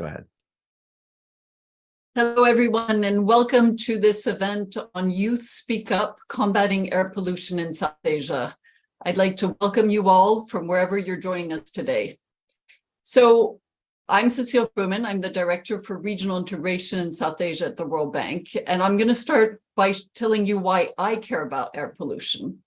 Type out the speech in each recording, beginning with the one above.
Go ahead. Hello, everyone, and welcome to this event on Youth Speak Up, Combating Air Pollution in South Asia. I'd like to welcome you all from wherever you're joining us today. So I'm Cecile Fruman. I'm the Director for Regional Integration in South Asia at the World Bank, and I'm going to start by telling you why I care about air pollution.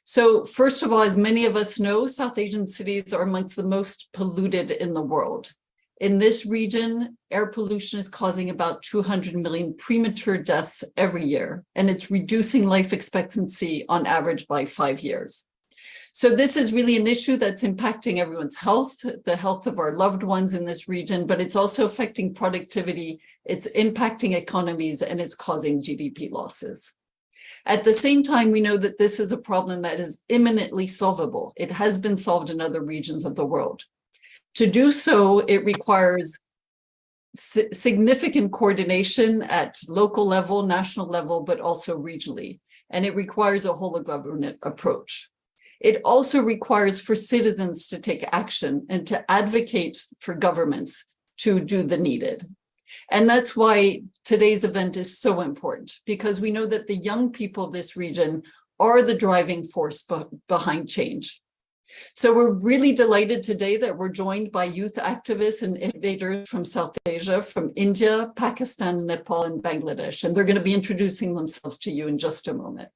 So first of all, as many of us know, South Asian cities are amongst the most polluted in the world. In this region, air pollution is causing about 200 million premature deaths every year, and it's reducing life expectancy on average by 5 years. So this is really an issue that's impacting everyone's health, the health of our loved ones in this region, but it's also affecting productivity, it's impacting economies, and it's causing GDP losses. At the same time, we know that this is a problem that is imminently solvable. It has been solved in other regions of the world. To do so, it requires significant coordination at local level, national level, but also regionally. And it requires a whole of government approach. It also requires for citizens to take action and to advocate for governments to do the needed. And that's why today's event is so important, because we know that the young people of this region are the driving force behind change. So we're really delighted today that we're joined by youth activists and innovators from South Asia, from India, Pakistan, Nepal, and Bangladesh. And they're going to be introducing themselves to you in just a moment.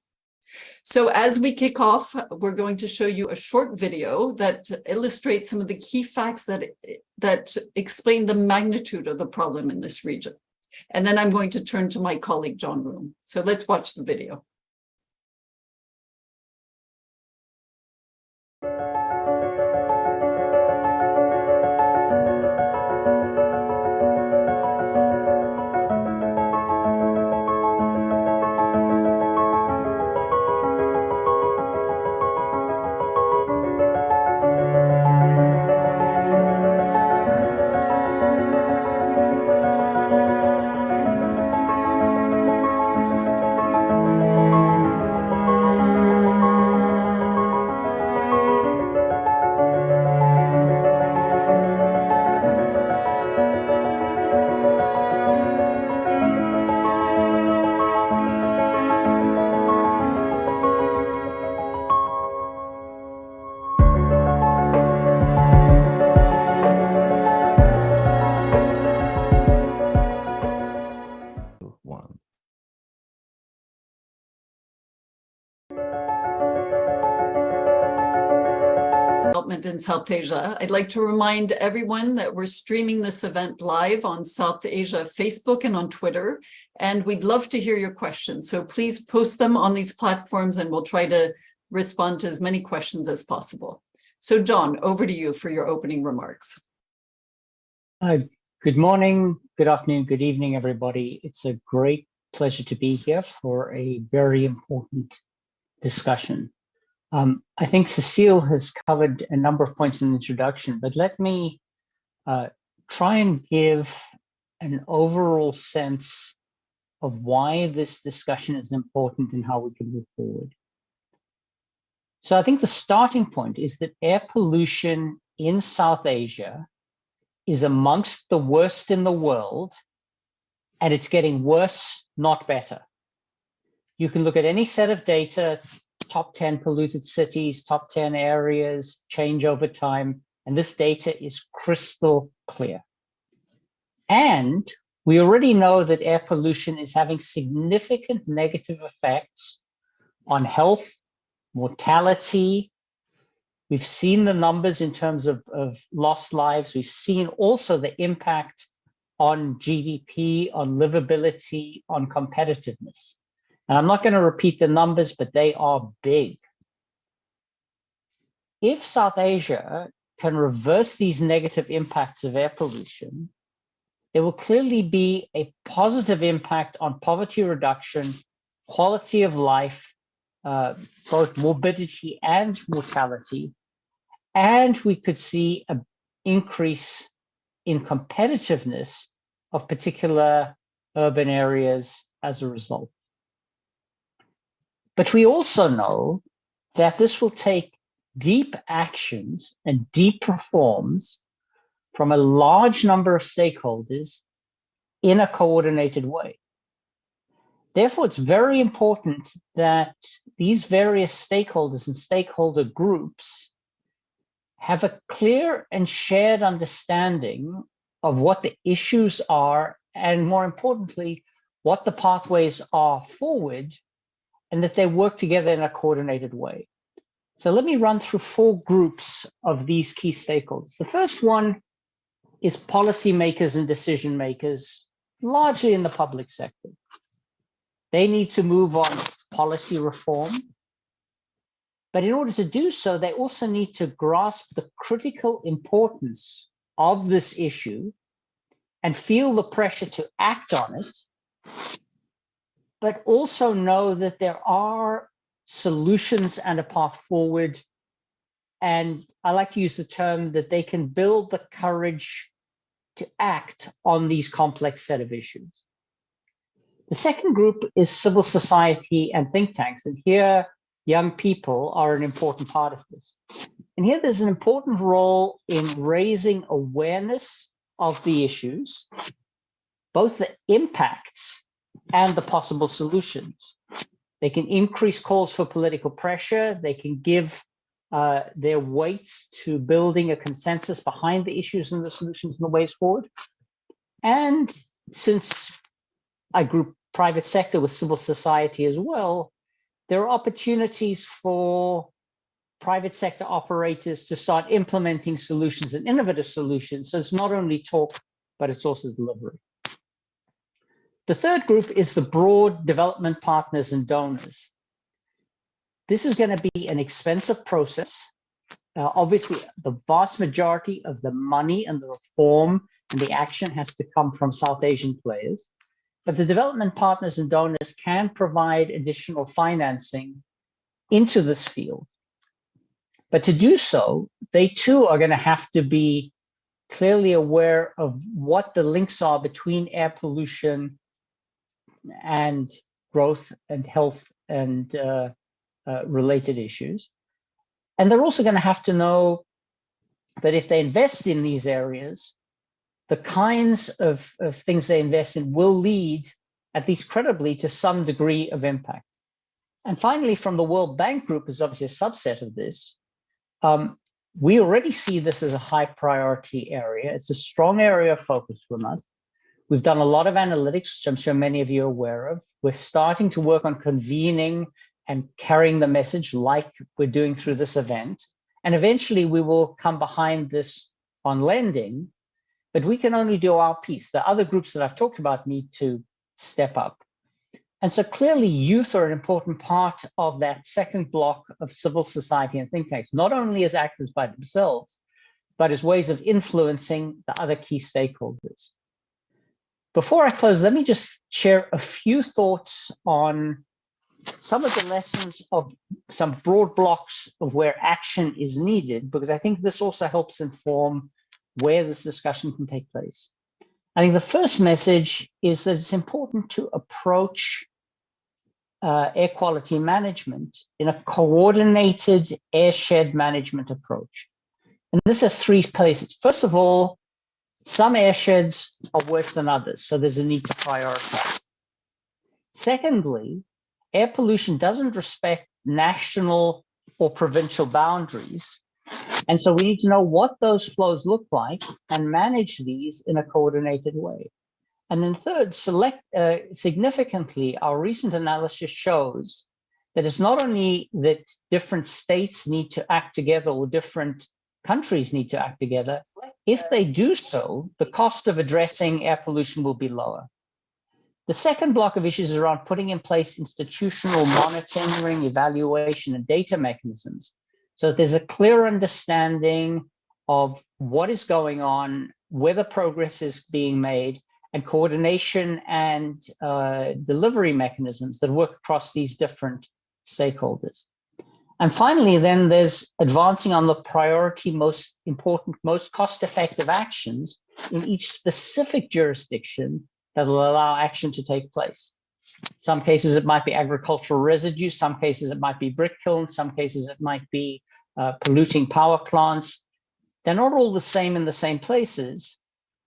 So as we kick off, we're going to show you a short video that illustrates some of the key facts that explain the magnitude of the problem in this region. And then I'm going to turn to my colleague, John Room. So let's watch the video. In South Asia. I'd like to remind everyone that we're streaming this event live on South Asia Facebook and on Twitter, and we'd love to hear your questions. So please post them on these platforms and we'll try to respond to as many questions as possible. So John, over to you for your opening remarks. Good morning, good afternoon, good evening, everybody. It's a great pleasure to be here for a very important discussion. I think Cecile has covered a number of points in the introduction, but let me try and give an overall sense of why this discussion is important and how we can move forward. So I think the starting point is that air pollution in South Asia is amongst the worst in the world, and it's getting worse, not better. You can look at any set of data, top 10 polluted cities, top 10 areas, change over time, and this data is crystal clear. And we already know that air pollution is having significant negative effects on health, mortality. We've seen the numbers in terms of lost lives. We've seen also the impact on GDP, on livability, on competitiveness. And I'm not going to repeat the numbers, but they are big. If South Asia can reverse these negative impacts of air pollution, there will clearly be a positive impact on poverty reduction, quality of life, both morbidity and mortality, and we could see an increase in competitiveness of particular urban areas as a result. But we also know that this will take deep actions and deep reforms from a large number of stakeholders in a coordinated way. Therefore, it's very important that these various stakeholders and stakeholder groups have a clear and shared understanding of what the issues are, and more importantly, what the pathways are forward, and that they work together in a coordinated way. So let me run through 4 groups of these key stakeholders. The first one is policymakers and decision makers, largely in the public sector. They need to move on policy reform. But in order to do so, they also need to grasp the critical importance of this issue and feel the pressure to act on it, but also know that there are solutions and a path forward. And I like to use the term that they can build the courage to act on these complex set of issues. The second group is civil society and think tanks. And here, young people are an important part of this. And here there's an important role in raising awareness of the issues, both the impacts and the possible solutions. They can increase calls for political pressure. They can give their weight to building a consensus behind the issues and the solutions and the ways forward. And since I group private sector with civil society as well, there are opportunities for private sector operators to start implementing solutions and innovative solutions. So it's not only talk, but it's also delivery. The third group is the broad development partners and donors. This is going to be an expensive process. Obviously, the vast majority of the money and the reform and the action has to come from South Asian players. But the development partners and donors can provide additional financing into this field. But to do so, they too are going to have to be clearly aware of what the links are between air pollution and growth and health and related issues. And they're also going to have to know that if they invest in these areas, the kinds of things they invest in will lead, at least credibly, to some degree of impact. And finally, from the World Bank Group is obviously a subset of this. We already see this as a high priority area. It's a strong area of focus from us. We've done a lot of analytics, which I'm sure many of you are aware of. We're starting to work on convening and carrying the message like we're doing through this event. And eventually we will come behind this on lending, but we can only do our piece. The other groups that I've talked about need to step up. And so clearly youth are an important part of that second block of civil society and think tanks, not only as actors by themselves, but as ways of influencing the other key stakeholders. Before I close, let me just share a few thoughts on some of the lessons of some broad blocks of where action is needed, because I think this also helps inform where this discussion can take place. I think the first message is that it's important to approach air quality management in a coordinated airshed management approach. And this has 3 places. First of all, some airsheds are worse than others, so there's a need to prioritize. Secondly, air pollution doesn't respect national or provincial boundaries. And so we need to know what those flows look like and manage these in a coordinated way. And then third, significantly, our recent analysis shows that it's not only that different states need to act together or different countries need to act together. If they do so, the cost of addressing air pollution will be lower. The second block of issues is around putting in place institutional monitoring, evaluation, and data mechanisms. So there's a clear understanding of what is going on, whether progress is being made, and coordination and delivery mechanisms that work across these different stakeholders. And finally, then there's advancing on the priority, most important, most cost-effective actions in each specific jurisdiction that will allow action to take place. Some cases it might be agricultural residue, some cases it might be brick kilns, some cases it might be polluting power plants. They're not all the same in the same places,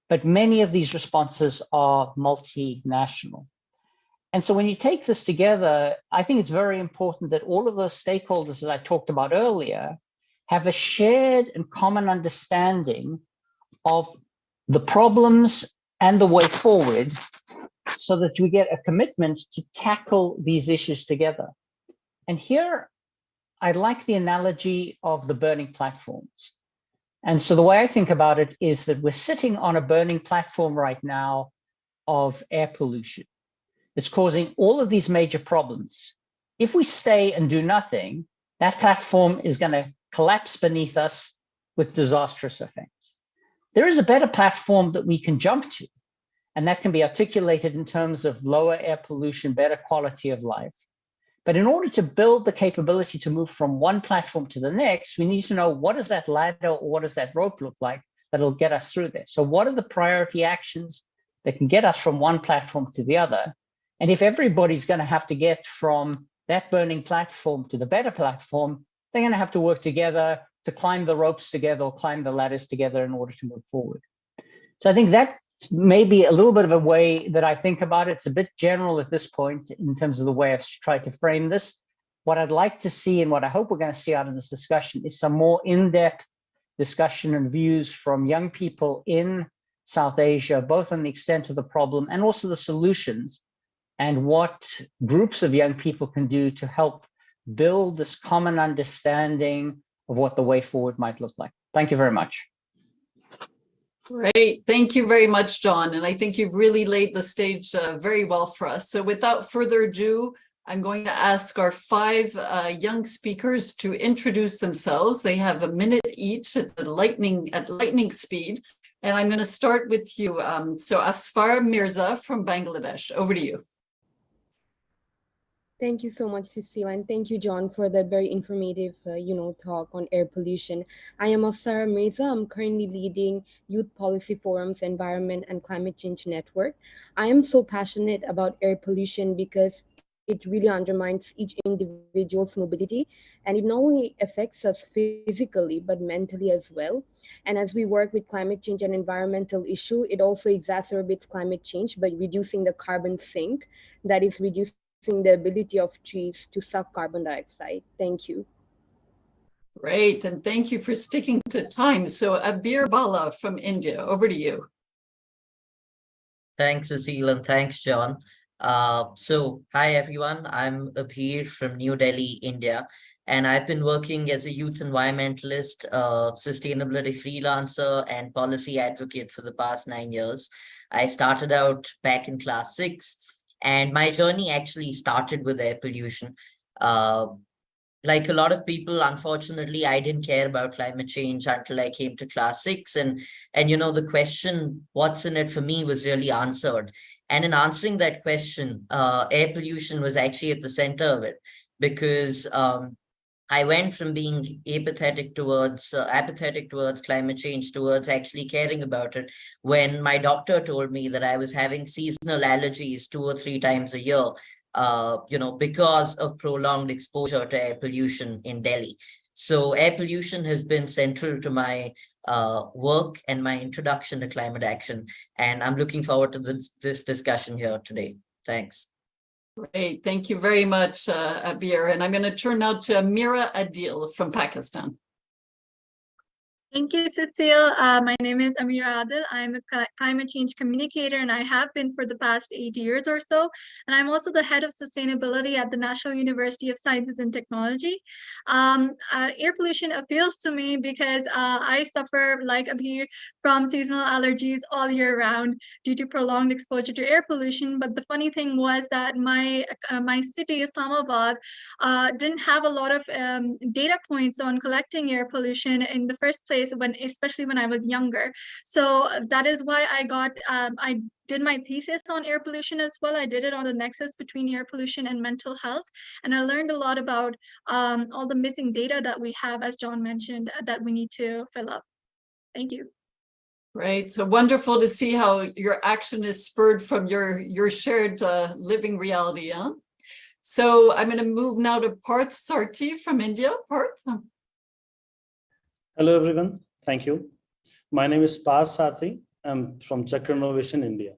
but many of these responses are multinational. And so when you take this together, I think it's very important that all of those stakeholders that I talked about earlier have a shared and common understanding of the problems and the way forward, so that we get a commitment to tackle these issues together. And here, I like the analogy of the burning platforms. And so the way I think about it is that we're sitting on a burning platform right now of air pollution. It's causing all of these major problems. If we stay and do nothing, that platform is going to collapse beneath us with disastrous effects. There is a better platform that we can jump to, and that can be articulated in terms of lower air pollution, better quality of life. But in order to build the capability to move from one platform to the next, we need to know, what does that ladder or what does that rope look like that'll get us through there? So what are the priority actions that can get us from one platform to the other? And if everybody's going to have to get from that burning platform to the better platform, they're going to have to work together to climb the ropes together or climb the ladders together in order to move forward. So I think that's maybe a little bit of a way that I think about it. It's a bit general at this point in terms of the way I've tried to frame this. What I'd like to see and what I hope we're going to see out of this discussion is some more in-depth discussion and views from young people in South Asia, both on the extent of the problem and also the solutions, and what groups of young people can do to help build this common understanding of what the way forward might look like. Thank you very much. Great. Thank you very much, John. And I think you've really laid the stage very well for us. So without further ado, I'm going to ask our 5 young speakers to introduce themselves. They have a minute each at lightning speed. And I'm going to start with you. So Asfar Mirza from Bangladesh, over to you. Thank you so much, Cecile, and thank you, John, for that very informative, talk on air pollution. I am Afsara Mirza. I'm currently leading Youth Policy Forum's Environment and Climate Change Network. I am so passionate about air pollution because it really undermines each individual's mobility, and it not only affects us physically, but mentally as well. And as we work with climate change and environmental issue, it also exacerbates climate change by reducing the carbon sink, that is reducing the ability of trees to suck carbon dioxide. Thank you. Great, and thank you for sticking to time. So Abir Bala from India, over to you. Thanks, Cecile, and thanks, John. So hi, everyone. I'm Abir from New Delhi, India, and I've been working as a youth environmentalist, sustainability freelancer, and policy advocate for the past 9 years. I started out back in class 6. And my journey actually started with air pollution. Like a lot of people, unfortunately, I didn't care about climate change until I came to class 6. And the question, what's in it for me, was really answered. And in answering that question, air pollution was actually at the center of it, because I went from being apathetic towards climate change towards actually caring about it when my doctor told me that I was having seasonal allergies 2 or 3 times a year, because of prolonged exposure to air pollution in Delhi. So air pollution has been central to my work and my introduction to climate action. And I'm looking forward to this discussion here today. Thanks. Great. Thank you very much, Abir. And I'm going to turn now to Amira Adil from Pakistan. Thank you, Cecile. My name is Amira Adil. I'm a climate change communicator, and I have been for the past 8 years or so. And I'm also the head of sustainability at the National University of Sciences and Technology. Air pollution appeals to me because I suffer, like Abir, from seasonal allergies all year round due to prolonged exposure to air pollution. But the funny thing was that my city, Islamabad, didn't have a lot of data points on collecting air pollution in the first place, especially when I was younger. So that is why I did my thesis on air pollution as well. I did it on the nexus between air pollution and mental health. And I learned a lot about all the missing data that we have, as John mentioned, that we need to fill up. Thank you. Right. So wonderful to see how your action is spurred from your shared living reality. Huh? So I'm going to move now to Parth Sarthi from India. Parth. Hello, everyone. Thank you. My name is Parth Sarthi. I'm from Chakr Innovation, India.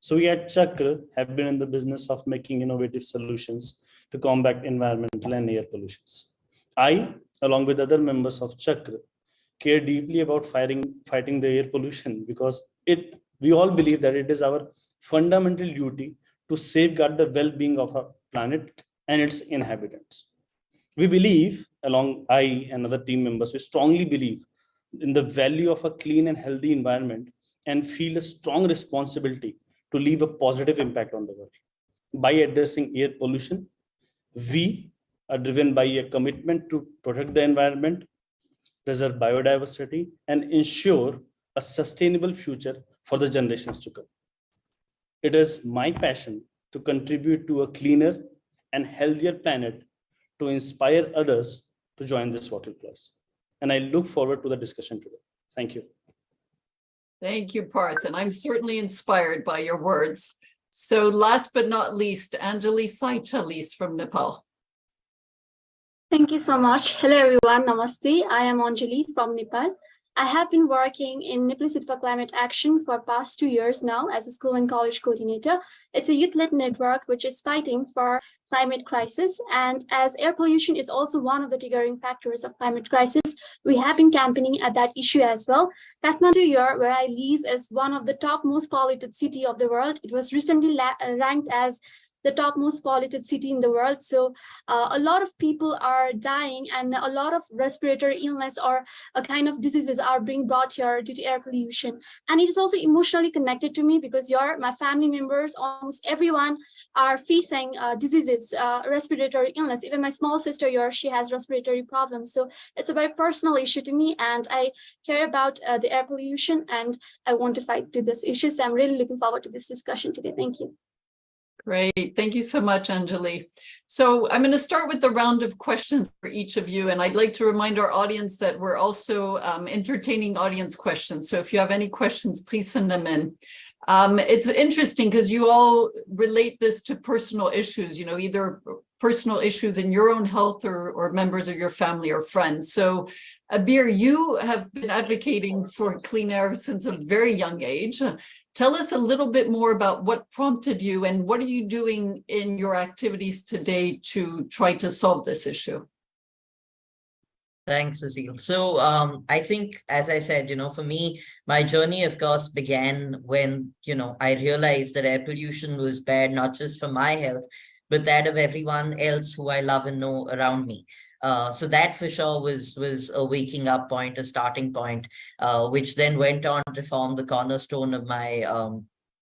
So we at Chakr have been in the business of making innovative solutions to combat environmental and air pollutions. I, along with other members of Chakr, care deeply about fighting the air pollution because we all believe that it is our fundamental duty to safeguard the well-being of our planet and its inhabitants. We believe, I and other team members, we strongly believe in the value of a clean and healthy environment and feel a strong responsibility to leave a positive impact on the world. By addressing air pollution, we are driven by a commitment to protect the environment, preserve biodiversity, and ensure a sustainable future for the generations to come. It is my passion to contribute to a cleaner and healthier planet to inspire others to join this water class. And I look forward to the discussion today. Thank you. Thank you, Parth, and I'm certainly inspired by your words. So last but not least, Anjali Saitalis from Nepal. Thank you so much. Hello, everyone. Namaste. I am Anjali from Nepal. I have been working in Nepal City for Climate Action for past 2 years now as a school and college coordinator. It's a youth-led network which is fighting for climate crisis. And as air pollution is also one of the triggering factors of climate crisis, we have been campaigning at that issue as well. Kathmandu here, where I live, is one of the top most polluted city of the world. It was recently ranked as the top most polluted city in the world. So a lot of people are dying and a lot of respiratory illness or a kind of diseases are being brought here due to air pollution. And it is also emotionally connected to me because my family members, almost everyone are facing diseases, respiratory illness. Even my small sister here, she has respiratory problems. So it's a very personal issue to me and I care about the air pollution and I want to fight to this issue. So I'm really looking forward to this discussion today. Thank you. Great. Thank you so much, Anjali. So I'm going to start with the round of questions for each of you. And I'd like to remind our audience that we're also entertaining audience questions. So if you have any questions, please send them in. It's interesting because you all relate this to personal issues, either personal issues in your own health or members of your family or friends. So Abir, you have been advocating for clean air since a very young age. Tell us a little bit more about what prompted you and what are you doing in your activities today to try to solve this issue? Thanks, Cecile. So I think, as I said, for me, my journey, of course, began when, I realized that air pollution was bad, not just for my health, but that of everyone else who I love and know around me. So that for sure was a waking up point, a starting point, which then went on to form the cornerstone of my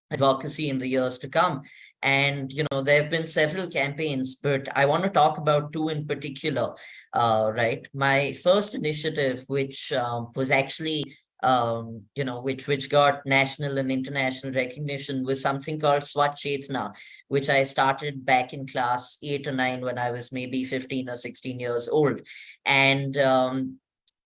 advocacy in the years to come. And, there have been several campaigns, but I want to talk about two in particular, right? My first initiative, which was actually which got national and international recognition, was something called Swachh Chetna, which I started back in class 8 or 9 when I was maybe 15 or 16 years old. And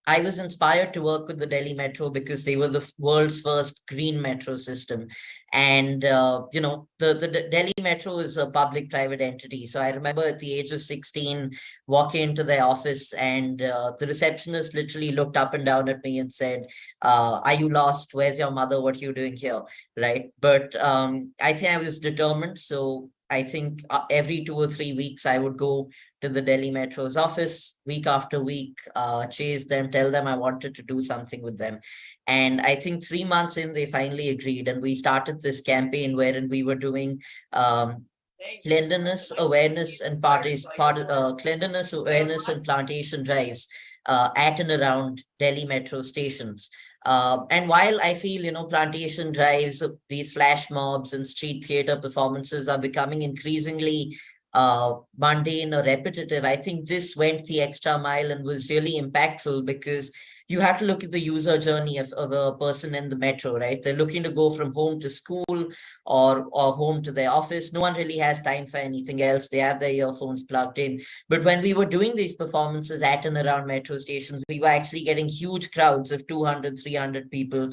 I was inspired to work with the Delhi Metro because they were the world's first green metro system. And, the Delhi Metro is a public-private entity. So I remember at the age of 16, walking into their office and the receptionist literally looked up and down at me and said, are you lost? Where's your mother? What are you doing here? Right. But I think I was determined. So I think every 2 or 3 weeks, I would go to the Delhi Metro's office week after week, chase them, tell them I wanted to do something with them. And I think 3 months in, they finally agreed. And we started this campaign wherein we were doing cleanliness awareness and cleanliness awareness and plantation drives at and around Delhi Metro stations. And while I feel, plantation drives, these flash mobs and street theater performances are becoming increasingly mundane or repetitive, I think this went the extra mile and was really impactful because you have to look at the user journey of a person in the metro, right? They're looking to go from home to school or home to their office. No one really has time for anything else. They have their earphones plugged in. But when we were doing these performances at and around metro stations, we were actually getting huge crowds of 200, 300 people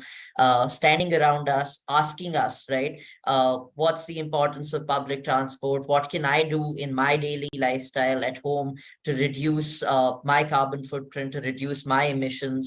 standing around us, asking us, right? What's the importance of public transport? What can I do in my daily lifestyle at home to reduce my carbon footprint, to reduce my emissions?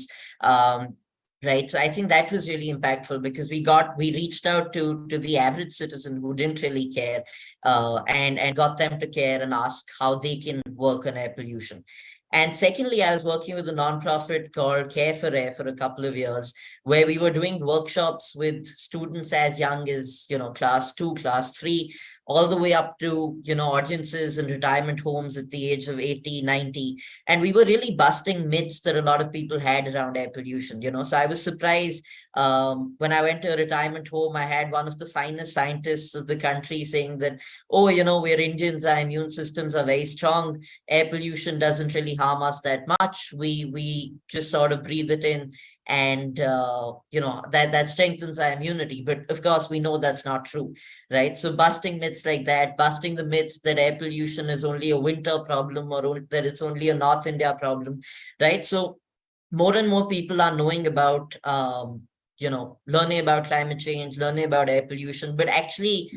right? So I think that was really impactful because we reached out to the average citizen who didn't really care, and got them to care and ask how they can work on air pollution. And secondly, I was working with a nonprofit called Care for Air for a couple of years, where we were doing workshops with students as young as, class 2, class 3, all the way up to, audiences in retirement homes at the age of 80, 90. And we were really busting myths that a lot of people had around air pollution. So I was surprised when I went to a retirement home. I had one of the finest scientists of the country saying that, oh, we're Indians, our immune systems are very strong. Air pollution doesn't really harm us that much. We just sort of breathe it in, and that strengthens our immunity. But of course, we know that's not true, right? So busting myths like that, busting the myths that air pollution is only a winter problem, or that it's only a North India problem, right? So more and more people are knowing about, learning about climate change, learning about air pollution, but actually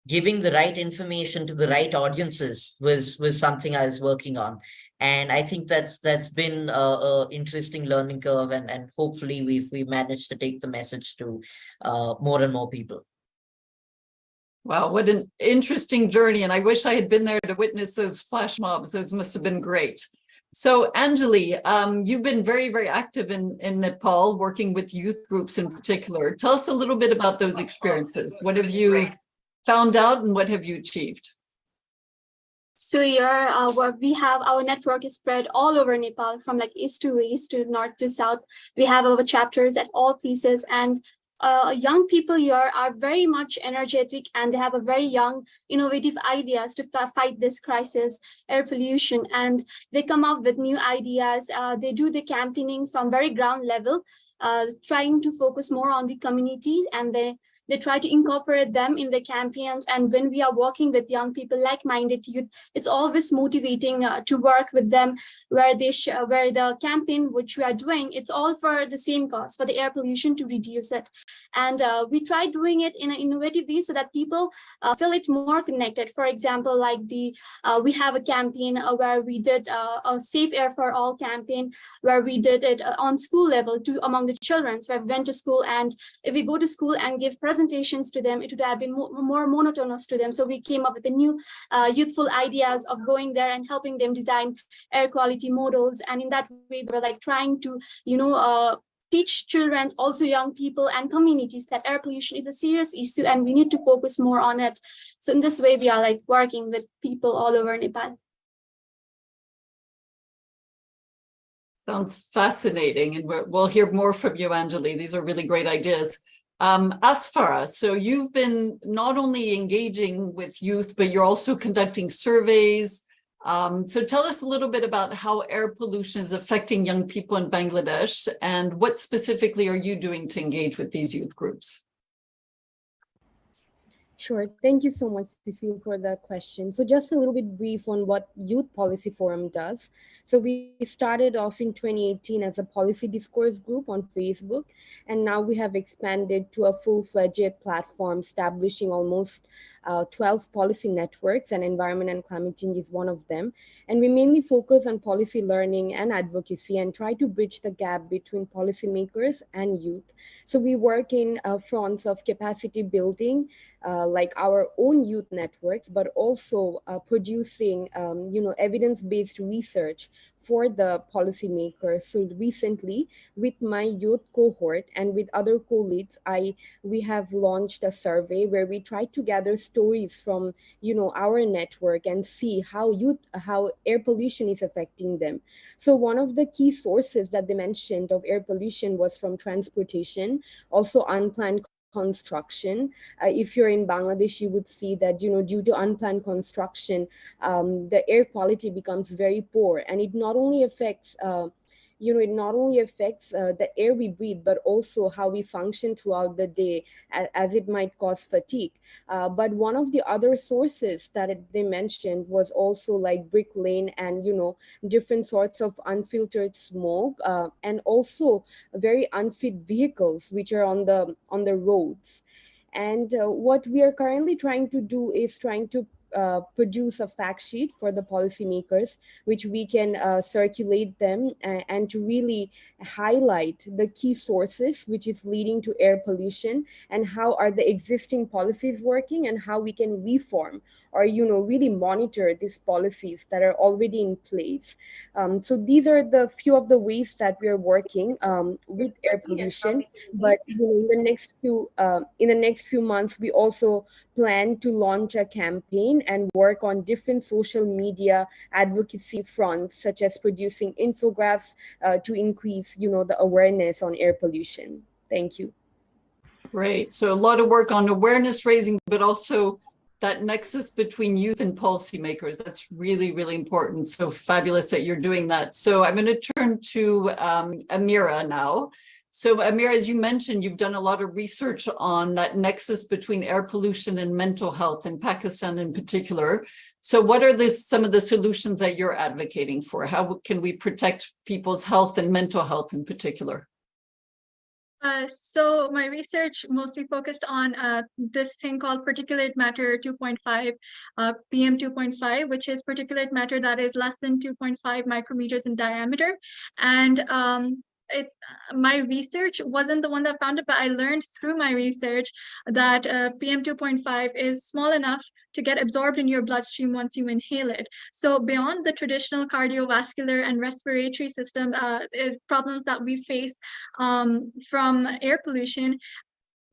giving the right information to the right audiences was something I was working on. And I think that's been a interesting learning curve, and hopefully we've managed to take the message to more and more people. Wow, what an interesting journey. And I wish I had been there to witness those flash mobs. Those must have been great. So Anjali, you've been very, very active in Nepal, working with youth groups in particular. Tell us a little bit about those experiences. What have you found out and what have you achieved? So here, we have our network is spread all over Nepal, from like east to west to north to south. We have our chapters at all places, and young people here are very much energetic, and they have a very young, innovative ideas to fight this crisis, air pollution, and they come up with new ideas. They do the campaigning from very ground level, trying to focus more on the community, and they try to incorporate them in the campaigns. And when we are working with young people, like-minded youth, it's always motivating to work with them, where where the campaign which we are doing, it's all for the same cause, for the air pollution, to reduce it. And we try doing it in an innovative way so that people feel it more connected. For example, like we have a campaign where we did a Safe Air for All campaign, where we did it on school level among the children. So I went to school, and if we go to school and give presentations to them, it would have been more monotonous to them. So we came up with a new youthful ideas of going there and helping them design air quality models. And in that way, we were like trying to, teach children, also young people and communities, that air pollution is a serious issue and we need to focus more on it. So in this way, we are like working with people all over Nepal. Sounds fascinating, and we'll hear more from you, Anjali. These are really great ideas. Asfara, so you've been not only engaging with youth, but you're also conducting surveys. So tell us a little bit about how air pollution is affecting young people in Bangladesh, and what specifically are you doing to engage with these youth groups? Sure. Thank you so much, Cecile, for that question. So just a little bit brief on what Youth Policy Forum does. So we started off in 2018 as a policy discourse group on Facebook, and now we have expanded to a full-fledged platform, establishing almost 12 policy networks, and environment and climate change is one of them. And we mainly focus on policy learning and advocacy, and try to bridge the gap between policymakers and youth. So we work in fronts of capacity building, like our own youth networks, but also producing, evidence-based research for the policymakers. So recently, with my youth cohort and with other co-leads, we have launched a survey where we try to gather stories from our network and see how air pollution is affecting them. So one of the key sources that they mentioned of air pollution was from transportation, also unplanned construction. If you're in Bangladesh, you would see that due to unplanned construction, the air quality becomes very poor, and it not only affects the air we breathe, but also how we function throughout the day, as it might cause fatigue. But one of the other sources that they mentioned was also like brick lane and different sorts of unfiltered smoke, and also very unfit vehicles which are on the roads. And what we are currently trying to do is trying to produce a fact sheet for the policymakers, which we can circulate them and to really highlight the key sources which is leading to air pollution, and how are the existing policies working, and how we can reform or really monitor these policies that are already in place. So these are the few of the ways that we are working with air pollution. But in the next few months, we also plan to launch a campaign and work on different social media advocacy fronts, such as producing infographics to increase the awareness on air pollution. Thank you. Great. So a lot of work on awareness raising, but also that nexus between youth and policymakers. That's really, really important. So fabulous that you're doing that. So I'm going to turn to Amira now. So Amira, as you mentioned, you've done a lot of research on that nexus between air pollution and mental health in Pakistan in particular. So what are some of the solutions that you're advocating for? How can we protect people's health and mental health in particular? So my research mostly focused on this thing called particulate matter 2.5, PM 2.5, which is particulate matter that is less than 2.5 micrometers in diameter. And my research wasn't the one that found it, but I learned through my research that PM 2.5 is small enough to get absorbed in your bloodstream once you inhale it. So beyond the traditional cardiovascular and respiratory system problems that we face from air pollution,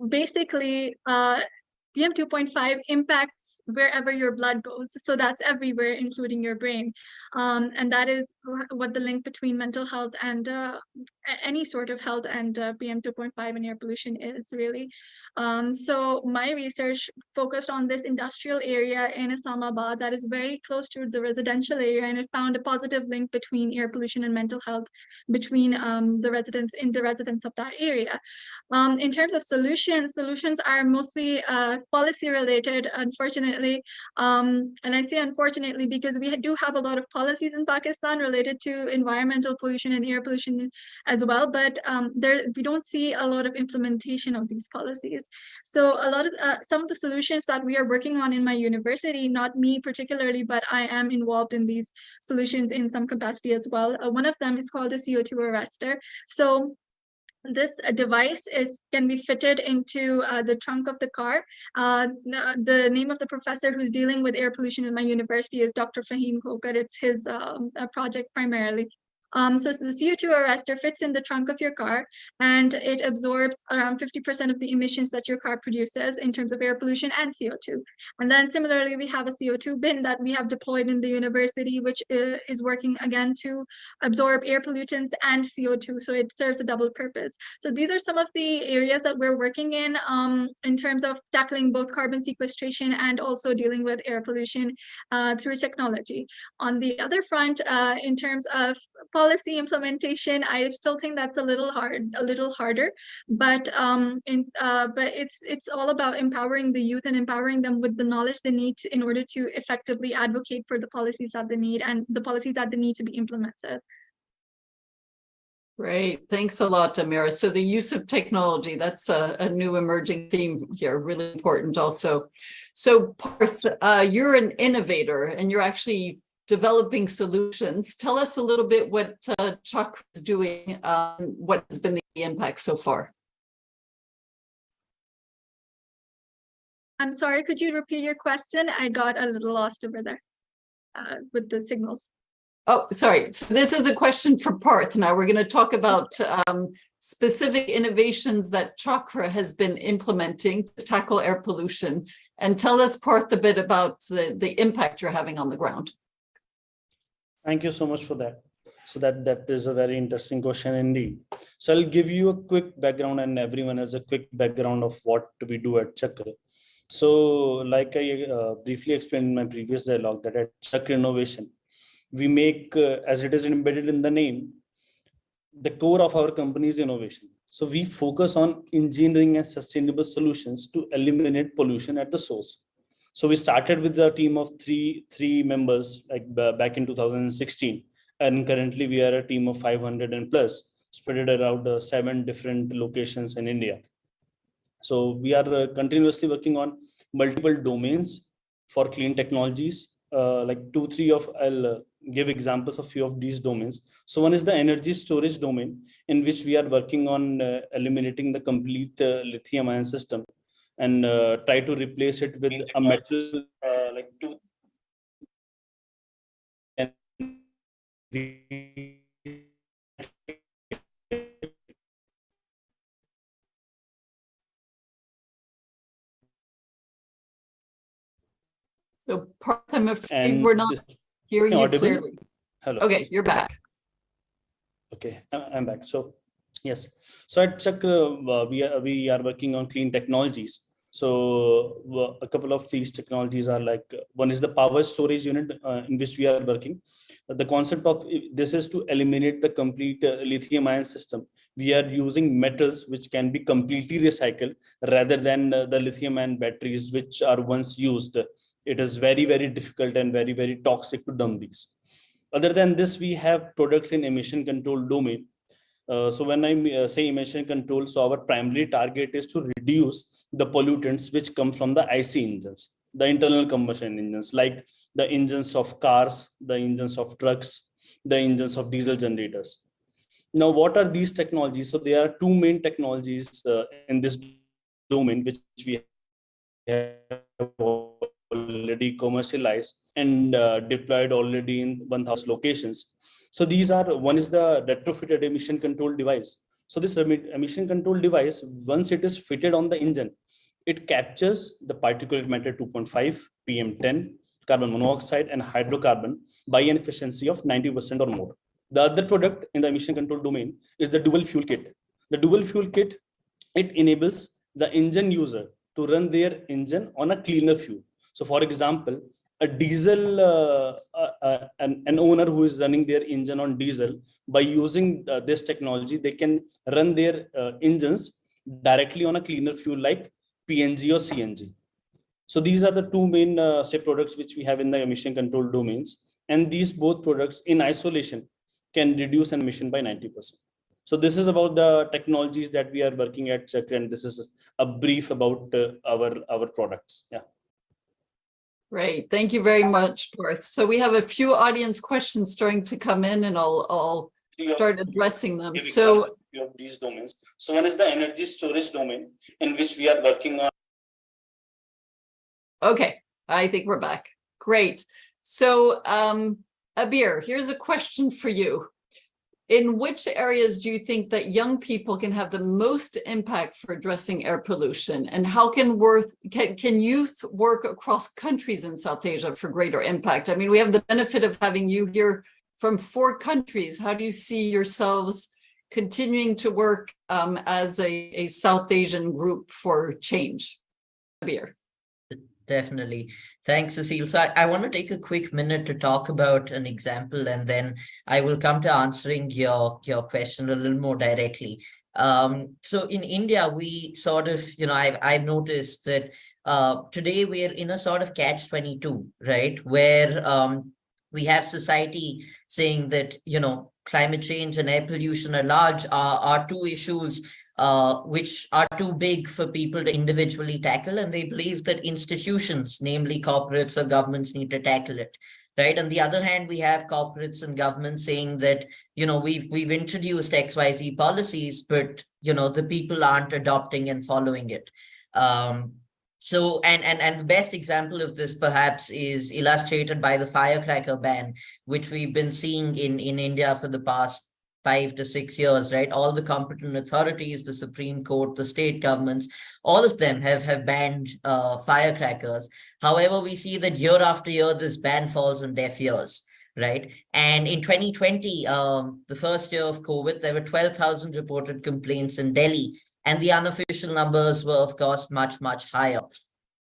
basically PM 2.5 impacts wherever your blood goes. So that's everywhere, including your brain. And that is what the link between mental health and any sort of health and PM 2.5 and air pollution is really. So my research focused on this industrial area in Islamabad that is very close to the residential area, and it found a positive link between air pollution and mental health between the residents of that area. In terms of solutions are mostly policy related, unfortunately. And I say unfortunately because we do have a lot of policies in Pakistan related to environmental pollution and air pollution as well, but we don't see a lot of implementation of these policies. So a lot of some of the solutions that we are working on in my university, not me particularly, but I am involved in these solutions in some capacity as well. One of them is called a CO2 arrestor. So this device can be fitted into the trunk of the car. The name of the professor who's dealing with air pollution in my university is Dr. Fahim Khokar. It's his project primarily. So the CO2 arrestor fits in the trunk of your car, and it absorbs around 50% of the emissions that your car produces in terms of air pollution and CO2. And then similarly, we have a CO2 bin that we have deployed in the university, which is working again to absorb air pollutants and CO2. So it serves a double purpose. So these are some of the areas that we're working in terms of tackling both carbon sequestration and also dealing with air pollution through technology. On the other front, in terms of policy implementation, I still think that's a little harder, but it's all about empowering the youth and empowering them with the knowledge they need in order to effectively advocate for the policies that they need and the policies that they need to be implemented. Great. Thanks a lot, Amira. So the use of technology, that's a new emerging theme here, really important also. So Parth, you're an innovator and you're actually developing solutions. Tell us a little bit what Chakr is doing, what has been the impact so far. I'm sorry, could you repeat your question? I got a little lost over there with the signals. Oh, sorry. So this is a question for Parth. Now we're going to talk about specific innovations that Chakr has been implementing to tackle air pollution. And tell us, Parth, a bit about the impact you're having on the ground. Thank you so much for that. So that is a very interesting question indeed. So I'll give you a quick background, and everyone has a quick background of what we do at Chakr. So like I briefly explained in my previous dialogue, that at Chakr Innovation, we make, as it is embedded in the name, the core of our company is innovation. So we focus on engineering and sustainable solutions to eliminate pollution at the source. So we started with a team of three members like back in 2016, and currently we are a team of 500 and plus, spread around 7 different locations in India. So we are continuously working on multiple domains for clean technologies. Like I'll give examples of few of these domains. So one is the energy storage domain, in which we are working on eliminating the complete lithium ion system and try to replace it with a metal like two. So Parth, I'm afraid And we're not hearing you audible? clearly. Hello. Okay, you're back. Okay, I'm back. So yes, so at Chakra, we are working on clean technologies. So a couple of these technologies are like one is the power storage unit in which we are working. The concept of this is to eliminate the complete lithium ion system. We are using metals which can be completely recycled rather than the lithium ion batteries which are once used. It is very, very difficult and very, very toxic to dump these. Other than this, we have products in emission control domain. So when I say emission control, so our primary target is to reduce the pollutants which come from the IC engines, the internal combustion engines, like the engines of cars, the engines of trucks, the engines of diesel generators. Now, what are these technologies? So there are two main technologies in this domain, which we have already commercialized and deployed already in 1,000 locations. So these are, one is the retrofitted emission control device. So this emission control device, once it is fitted on the engine, it captures the particulate matter 2.5, PM10, carbon monoxide and hydrocarbon by an efficiency of 90% or more. The other product in the emission control domain is the dual fuel kit. The dual fuel kit, it enables the engine user to run their engine on a cleaner fuel. So for example, a diesel, an owner who is running their engine on diesel, by using this technology, they can run their engines directly on a cleaner fuel like PNG or CNG. So these are the two main say products which we have in the emission control domains. And these both products in isolation can reduce emission by 90%. So this is about the technologies that we are working at Chakra, and this is a brief about our products. Yeah. Great. Thank you very much, Parth. So we have a few audience questions starting to come in, and I'll start addressing them. So these domains. So one is the energy storage domain, in which we are working on. okay, I think we're back. Great. So Abir, here's a question for you. In which areas do you think that young people can have the most impact for addressing air pollution? And how can youth work across countries in South Asia for greater impact? I mean, we have the benefit of having you here from 4 countries. How do you see yourselves continuing to work as a South Asian group for change? Abir. Definitely. Thanks, Cecile. So I want to take a quick minute to talk about an example, and then I will come to answering your question a little more directly. So in India, we sort of, I've noticed that today we're in a sort of catch-22, right? Where we have society saying that, climate change and air pollution are two issues which are too big for people to individually tackle, and they believe that institutions, namely corporates or governments, need to tackle it, right? On the other hand, we have corporates and governments saying that, we've introduced XYZ policies, but, the people aren't adopting and following it. So, and the best example of this perhaps is illustrated by the firecracker ban, which we've been seeing in India for the past 5 to 6 years, right? All the competent authorities, the Supreme Court, the state governments, all of them have banned firecrackers. However, we see that year after year, this ban falls on deaf ears, right? And in 2020, the first year of COVID, there were 12,000 reported complaints in Delhi, and the unofficial numbers were, of course, much, much higher.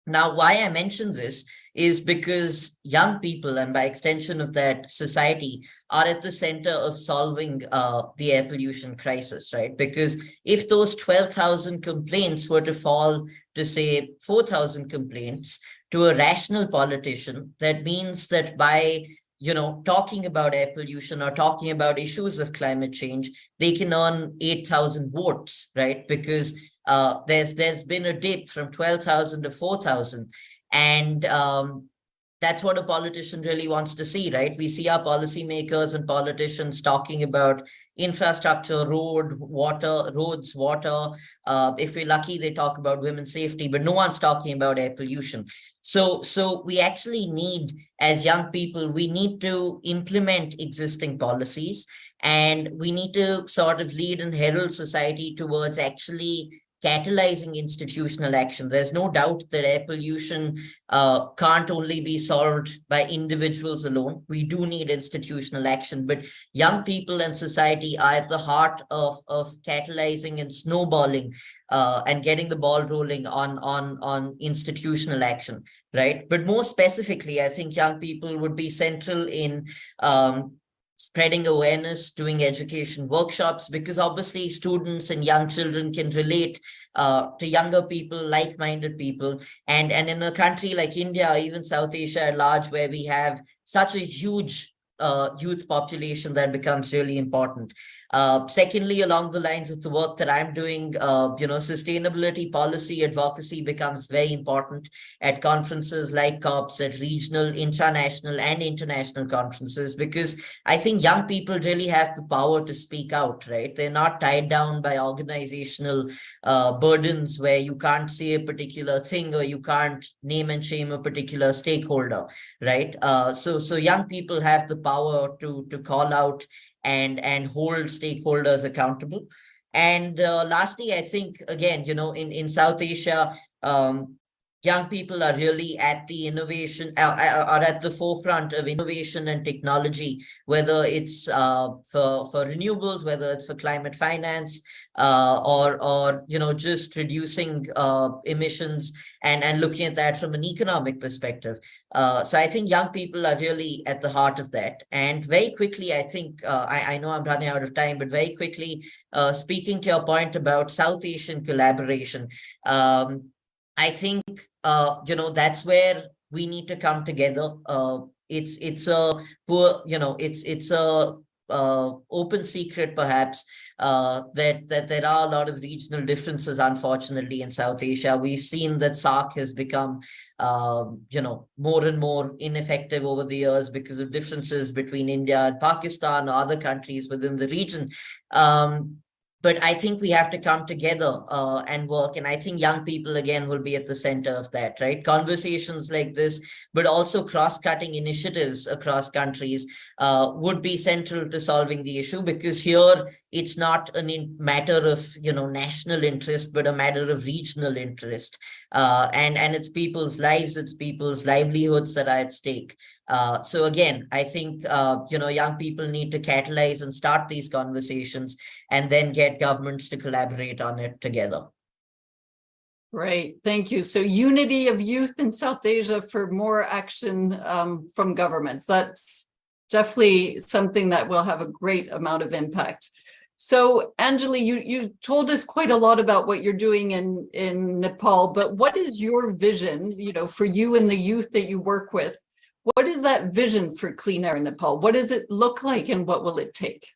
Now, why I mention this is because young people, and by extension of that, society, are at the center of solving the air pollution crisis, right? Because if those 12,000 complaints were to fall to, say, 4,000 complaints to a rational politician, that means that by talking about air pollution or talking about issues of climate change, they can earn 8,000 votes, right? Because there's been a dip from 12,000 to 4,000. And that's what a politician really wants to see, right? We see our policymakers and politicians talking about infrastructure, roads, water. If we're lucky, they talk about women's safety, but no one's talking about air pollution. So we actually need, as young people, we need to implement existing policies, and we need to sort of lead and herald society towards actually catalyzing institutional action. There's no doubt that air pollution can't only be solved by individuals alone. We do need institutional action, but young people and society are at the heart of catalyzing and snowballing and getting the ball rolling on institutional action, right? But more specifically, I think young people would be central in spreading awareness, doing education workshops, because obviously students and young children can relate to younger people, like-minded people. And in a country like India, even South Asia at large, where we have such a huge youth population, that becomes really important. Secondly, along the lines of the work that I'm doing, sustainability policy advocacy becomes very important at conferences like COPs, at regional, international, and international conferences, because I think young people really have the power to speak out, right? They're not tied down by organizational burdens where you can't say a particular thing or you can't name and shame a particular stakeholder, right? So young people have the power to call out and hold stakeholders accountable. And lastly, I think, again, in South Asia, young people are really at the innovation, are at the forefront of innovation and technology, whether it's for renewables, whether it's for climate finance, or just reducing emissions and looking at that from an economic perspective. So I think young people are really at the heart of that. And very quickly, I think, I know I'm running out of time, but very quickly, speaking to your point about South Asian collaboration, I think, that's where we need to come together. It's a poor, it's a open secret, perhaps, that there are a lot of regional differences, unfortunately, in South Asia. We've seen that SAARC has become, more and more ineffective over the years because of differences between India and Pakistan or other countries within the region. But I think we have to come together and work. And I think young people, again, will be at the center of that, right? Conversations like this, but also cross-cutting initiatives across countries would be central to solving the issue, because here it's not a matter of, national interest, but a matter of regional interest. And it's people's lives, it's people's livelihoods that are at stake. So again, I think, young people need to catalyze and start these conversations, and then get governments to collaborate on it together. Right, thank you. So unity of youth in South Asia for more action from governments. That's definitely something that will have a great amount of impact. So Anjali, you told us quite a lot about what you're doing in Nepal, but what is your vision, for you and the youth that you work with? What is that vision for clean air in Nepal? What does it look like, and what will it take?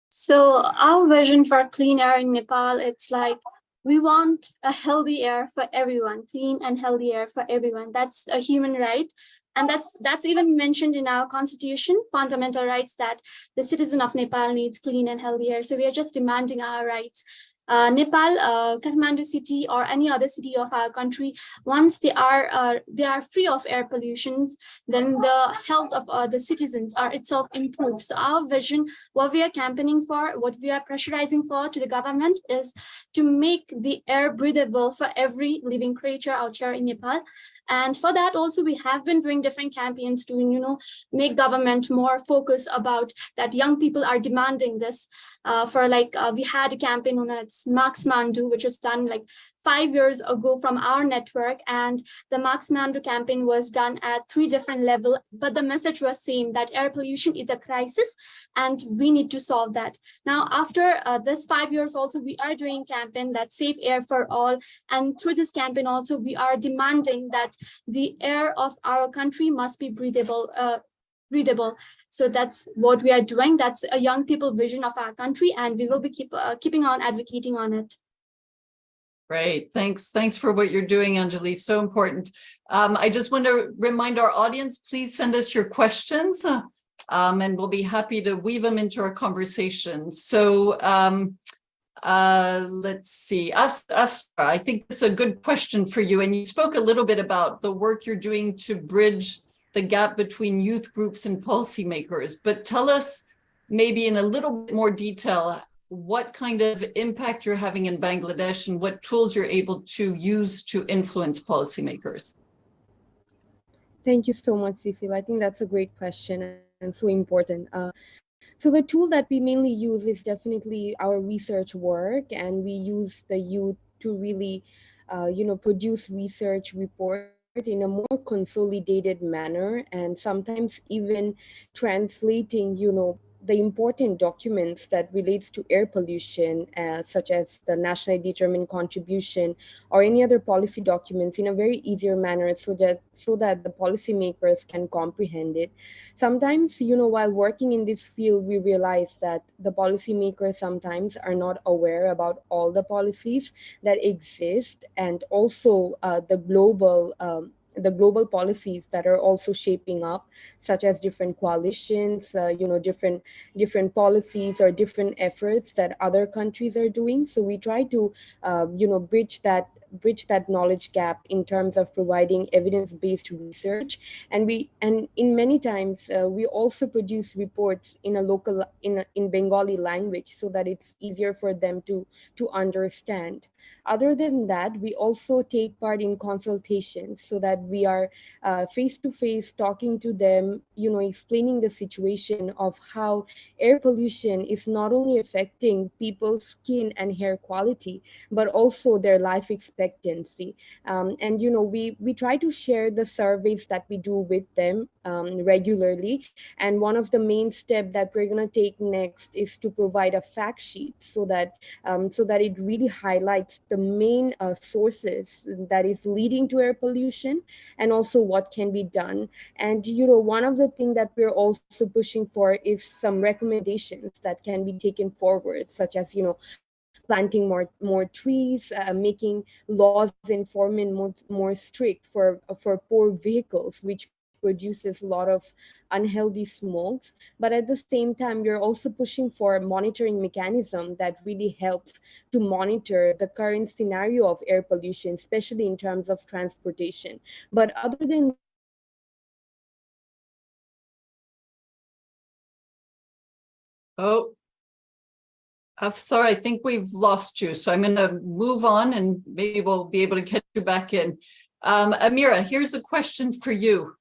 So our vision for clean air in Nepal, it's like we want a healthy air for everyone, clean and healthy air for everyone. That's a human right. And that's even mentioned in our constitution, fundamental rights, that the citizen of Nepal needs clean and healthy air. So we are just demanding our rights. Nepal, Kathmandu city, or any other city of our country, once they are free of air pollutions, then the health of the citizens are itself improved. So our vision, what we are campaigning for, what we are pressurizing for to the government, is to make the air breathable for every living creature out here in Nepal. And for that also, we have been doing different campaigns to, make government more focused about that. Young people are demanding this. We had a campaign on Max Mandu, which was done 5 years ago from our network, and the Max Mandu campaign was done at 3 different levels, but the message was same, that air pollution is a crisis and we need to solve that. Now, after this 5 years also, we are doing campaign that's safe air for all, and through this campaign also, we are demanding that the air of our country must be breathable. So that's what we are doing. That's a young people vision of our country, and we will be keeping on advocating on it. Great. Thanks for what you're doing, Anjali. So important. I just want to remind our audience, please send us your questions and we'll be happy to weave them into our conversation. So let's see. Afsar, I think this is a good question for you. And you spoke a little bit about the work you're doing to bridge the gap between youth groups and policymakers, but tell us maybe in a little bit more detail what kind of impact you're having in Bangladesh and what tools you're able to use to influence policymakers. Thank you so much, Cecile. I think that's a great question and so important. So the tool that we mainly use is definitely our research work, and we use the youth to really, produce research report in a more consolidated manner, and sometimes even translating, the important documents that relates to air pollution, such as the nationally determined contribution or any other policy documents, in a very easier manner, so that the policymakers can comprehend it. Sometimes, while working in this field, we realize that the policymakers sometimes are not aware about all the policies that exist, and also the global policies that are also shaping up, such as different coalitions, different policies or different efforts that other countries are doing. So we try to, bridge that knowledge gap in terms of providing evidence-based research, and in many times we also produce reports in a local in Bengali language, so that it's easier for them to understand. Other than that, we also take part in consultations, so that we are face to face talking to them, explaining the situation of how air pollution is not only affecting people's skin and hair quality, but also their life expectancy. And we try to share the surveys that we do with them regularly. And one of the main steps that we're going to take next is to provide a fact sheet, so that it really highlights the main sources that is leading to air pollution, and also what can be done. And one of the things that we're also pushing for is some recommendations that can be taken forward, such as planting more trees, making laws and enforcement more strict for poor vehicles, which produces a lot of unhealthy smokes. But at the same time, we're also pushing for a monitoring mechanism that really helps to monitor the current scenario of air pollution, especially in terms of transportation. But other than that, we also provide Oh, Afsar, I think we've lost you. So I'm going to move on and maybe we'll be able to catch you back in. Amira, here's a question for you.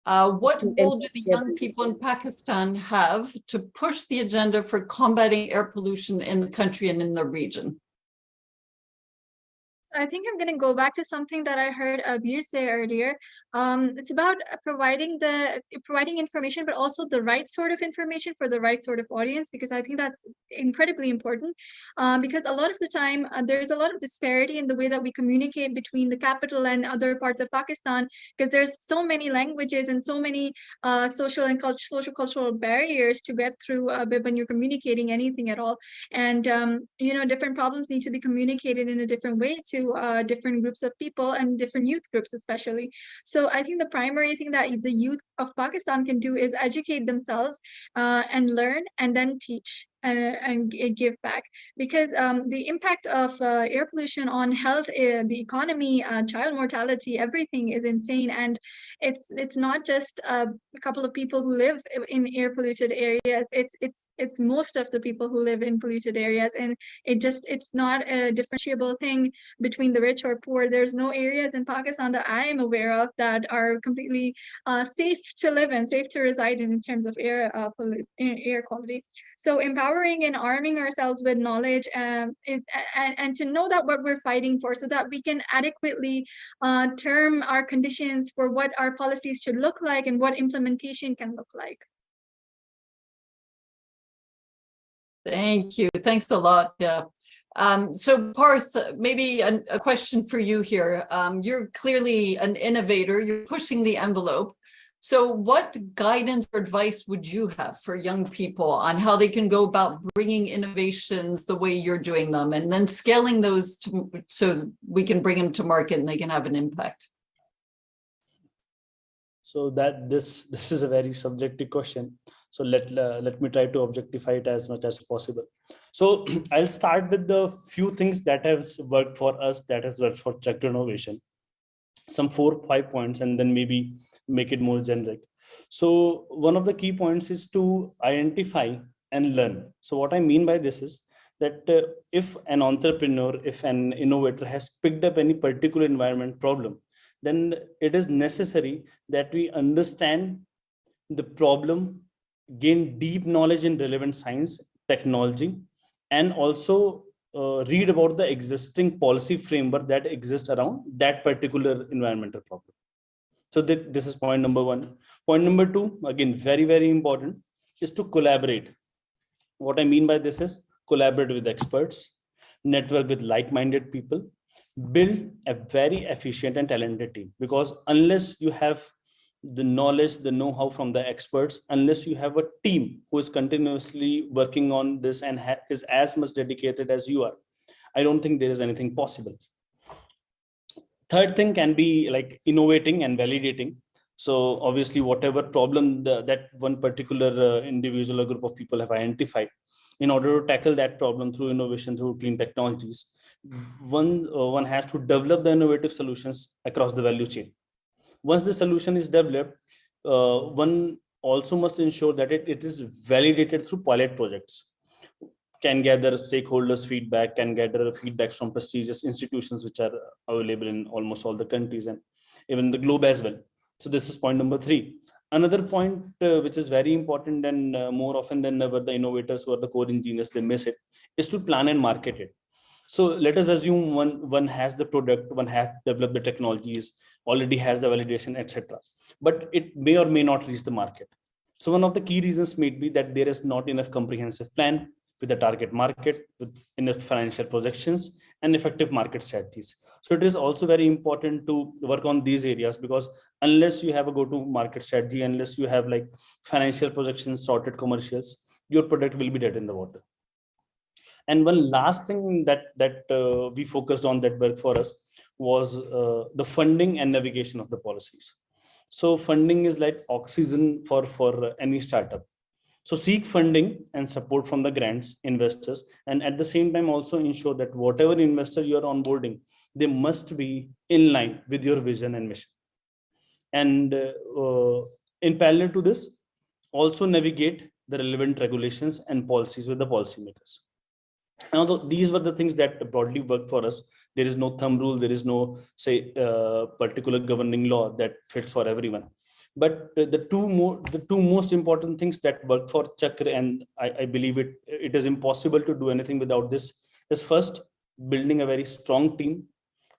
What role do the young people in Pakistan have to push the agenda for combating air pollution in the country and in the region? I think I'm going to go back to something that I heard Abir say earlier. It's about providing information, but also the right sort of information for the right sort of audience, because I think that's incredibly important. Because a lot of the time, there's a lot of disparity in the way that we communicate between the capital and other parts of Pakistan, because there's so many languages and so many social and social cultural barriers to get through when you're communicating anything at all. And different problems need to be communicated in a different way to different groups of people and different youth groups especially. So I think the primary thing that the youth of Pakistan can do is educate themselves and learn and then teach and give back, because the impact of air pollution on health, the economy, child mortality, everything is insane. And it's not just a couple of people who live in air polluted areas. It's most of the people who live in polluted areas, and it's not a differentiable thing between the rich or poor. There's no areas in Pakistan that I am aware of that are completely safe to live in, safe to reside in terms of air quality. So empowering and arming ourselves with knowledge and to know that what we're fighting for, so that we can adequately term our conditions for what our policies should look like and what implementation can look like. Thank you. Thanks a lot. Yeah. So Parth, maybe a question for you here. You're clearly an innovator. You're pushing the envelope. So what guidance or advice would you have for young people on how they can go about bringing innovations the way you're doing them and then scaling those so we can bring them to market and they can have an impact? So that this is a very subjective question. So let me try to objectify it as much as possible. So I'll start with the few things that has worked for us, that has worked for Chakr Innovation. Some 4-5 points, and then maybe make it more generic. So one of the key points is to identify and learn. So what I mean by this is that if an entrepreneur, if an innovator has picked up any particular environment problem, then it is necessary that we understand the problem, gain deep knowledge in relevant science, technology, and also read about the existing policy framework that exists around that particular environmental problem. So this is point number one. Point number two, again, very, very important, is to collaborate. What I mean by this is collaborate with experts, network with like-minded people, build a very efficient and talented team. Because unless you have the knowledge, the know-how from the experts, unless you have a team who is continuously working on this and is as much dedicated as you are, I don't think there is anything possible. Third thing can be like innovating and validating. So obviously whatever problem that one particular individual or group of people have identified, in order to tackle that problem through innovation, through clean technologies, one has to develop the innovative solutions across the value chain. Once the solution is developed, one also must ensure that it is validated through pilot projects, can gather stakeholders' feedback, can gather feedbacks from prestigious institutions which are available in almost all the countries and even the globe as well. So this is point number three. Another point which is very important, and more often than ever, the innovators who are the core engineers, they miss it, is to plan and market it. So let us assume one has the product, one has developed the technologies, already has the validation, etc. But it may or may not reach the market. So one of the key reasons may be that there is not enough comprehensive plan with a target market, with enough financial projections and effective market strategies. So it is also very important to work on these areas, because unless you have a go-to-market strategy, unless you have like financial projections, sorted commercials, your product will be dead in the water. And one last thing that we focused on that worked for us was the funding and navigation of the policies. So funding is like oxygen for any startup. So seek funding and support from the grants, investors, and at the same time also ensure that whatever investor you are onboarding, they must be in line with your vision and mission. And in parallel to this, also navigate the relevant regulations and policies with the policymakers. Now, these were the things that broadly worked for us. There is no thumb rule. There is no, say, particular governing law that fits for everyone. But the two most important things that work for Chakra, and I believe it is impossible to do anything without this, is first, building a very strong team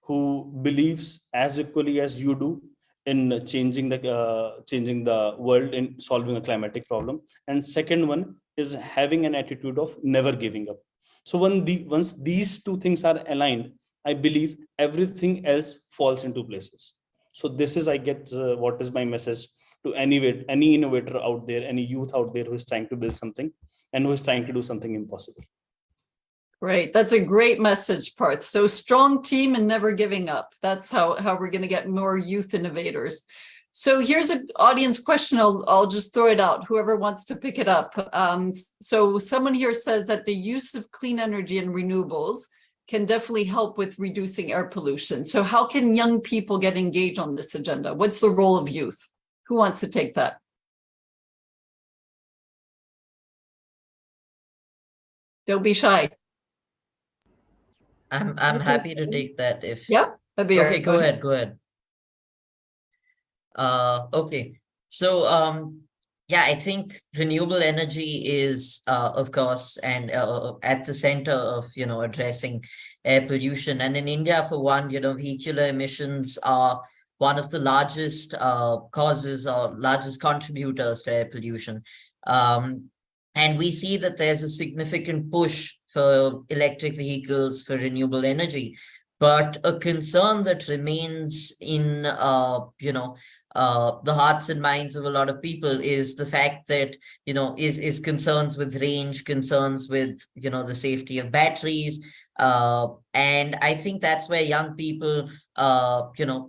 who believes as equally as you do in changing the world, in solving a climatic problem. And second one is having an attitude of never giving up. So once these two things are aligned, I believe everything else falls into places. So this is, I get what is my message to any innovator out there, any youth out there who is trying to build something and who is trying to do something impossible. Great. That's a great message, Parth. So strong team and never giving up. That's how we're going to get more youth innovators. So here's an audience question. I'll just throw it out, whoever wants to pick it up. So someone here says that the use of clean energy and renewables can definitely help with reducing air pollution. So how can young people get engaged on this agenda? What's the role of youth? Who wants to take that? Don't be shy. I'm happy to take that if. Yeah, Abir, Okay, go ahead. Okay. So yeah, I think renewable energy is of course and at the center of addressing air pollution. And in India, for one, vehicular emissions are one of the largest causes or largest contributors to air pollution. And we see that there's a significant push for electric vehicles, for renewable energy. But a concern that remains in the hearts and minds of a lot of people is the fact that, is concerns with range, concerns with, the safety of batteries. And I think that's where young people,